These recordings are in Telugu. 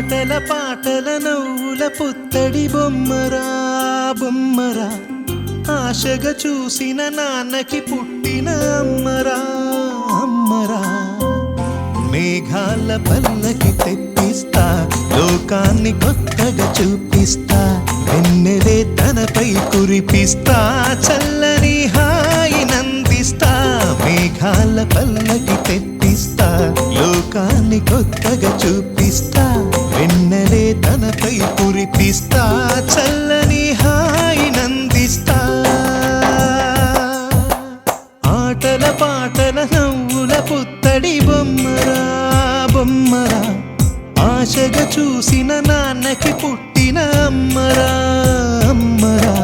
ఆటల పాటల నవ్వుల పుత్తడి బొమ్మరా బొమ్మరా, ఆశగా చూసిన నాన్నకి పుట్టిన అమ్మరా అమ్మరా. మేఘాల పల్లకి తెప్పిస్తా, లోకాన్ని కొత్తగా చూపిస్తా, వెన్నెలే తనపై కురిపిస్తా, చల్లని హాయి నందిస్తా. మేఘాల పల్లకి తెప్పిస్తా, లోకాన్ని కొత్తగా చూపిస్తా, వెన్నెలే తనపై కురిపిస్తా, చల్లని హాయి నందిస్తా. ఆటల పాటల నవ్వుల పుత్తడి బొమ్మరా బొమ్మరా, ఆశగా చూసిన నాన్నకి పుట్టిన అమ్మరా అమ్మరా.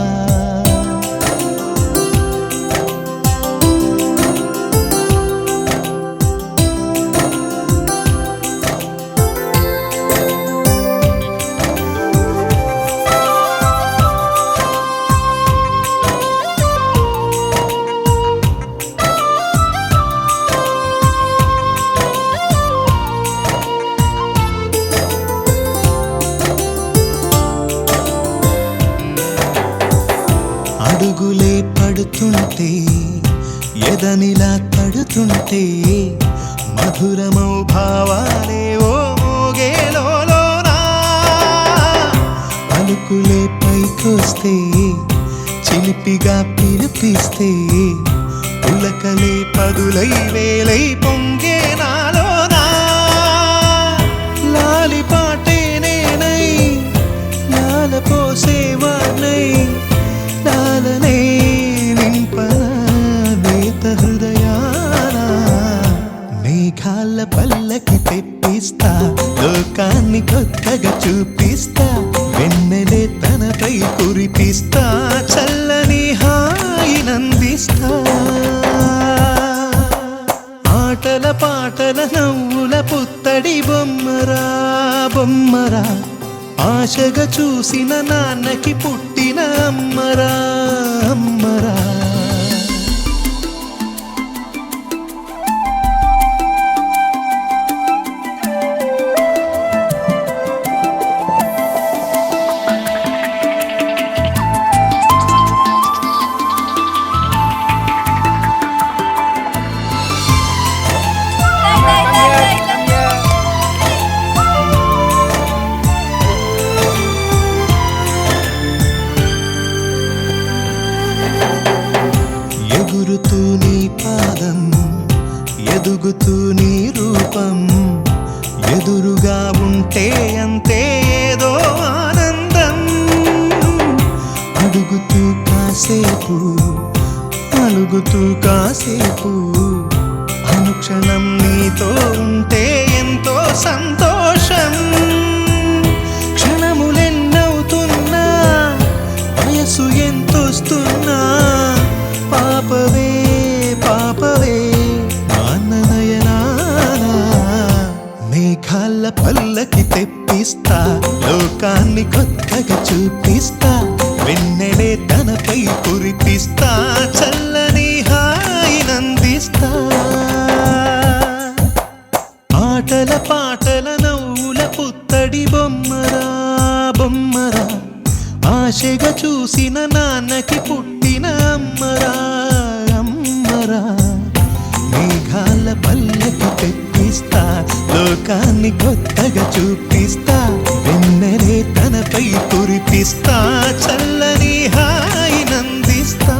అడుగులే పడుతుంటే ఎదనిలా తడుతుంటే, మధురమౌ భావాలే ఓ మోగేలోనా. పలుకులే పైకొస్తే చిలిపిగా పిలిపిస్తే, పులకలే పదులై వేలై పొంగే నాలోనా. లాలి పాటే నేనై లాల పోసేవాణ్ణై, లాలనే నింపనా నేత హృదయాన. మేఘాల పల్లకి తెప్పిస్తా, లోకాన్ని కొత్తగా చూపిస్తా, వెన్నెలే తనపై కురిపిస్తా, చల్లని హాయి నందిస్తా. ఆటల పాటల నవ్వుల పుత్తడి బొమ్మరా బొమ్మరా, ఆశగా చూసిన నాన్నకి పుట్టిన అమ్మరా అమ్మరా. ఎగురుతూ నీ పాదం, ఎదుగుతూ నీ రూపం, ఎదురుగా ఉంటే అంతే ఏదో ఆనందం. అడుగుతూ కాసేపు అలుగుతూ కాసేపు, అనుక్షణం నీతో ఉంటే ఎంతో సంతోషం. క్షణములెన్నవుతున్నా, వయసు ఎంతొస్తున్నా, పాపవే పాపవే నాన్ననయనాన. మేఘాల పల్లకి తెప్పిస్తా, లోకాన్ని కొత్తగా చూపిస్తా, వెన్నెలే తనపై కురిపిస్తా, చల్లని హాయి నందిస్తా. ఆటల పాటల నవ్వుల పుత్తడి బొమ్మరా బొమ్మరా, ఆశగా చూసిన నాన్నకి పుట్టిన అమ్మరా అమ్మరా. మేఘాల పల్లకి తెప్పిస్తా, లోకాన్ని కొత్తగా చూపిస్తా, వెన్నెలే తనపై కురిపిస్తా, చల్లని హాయి నందిస్తా.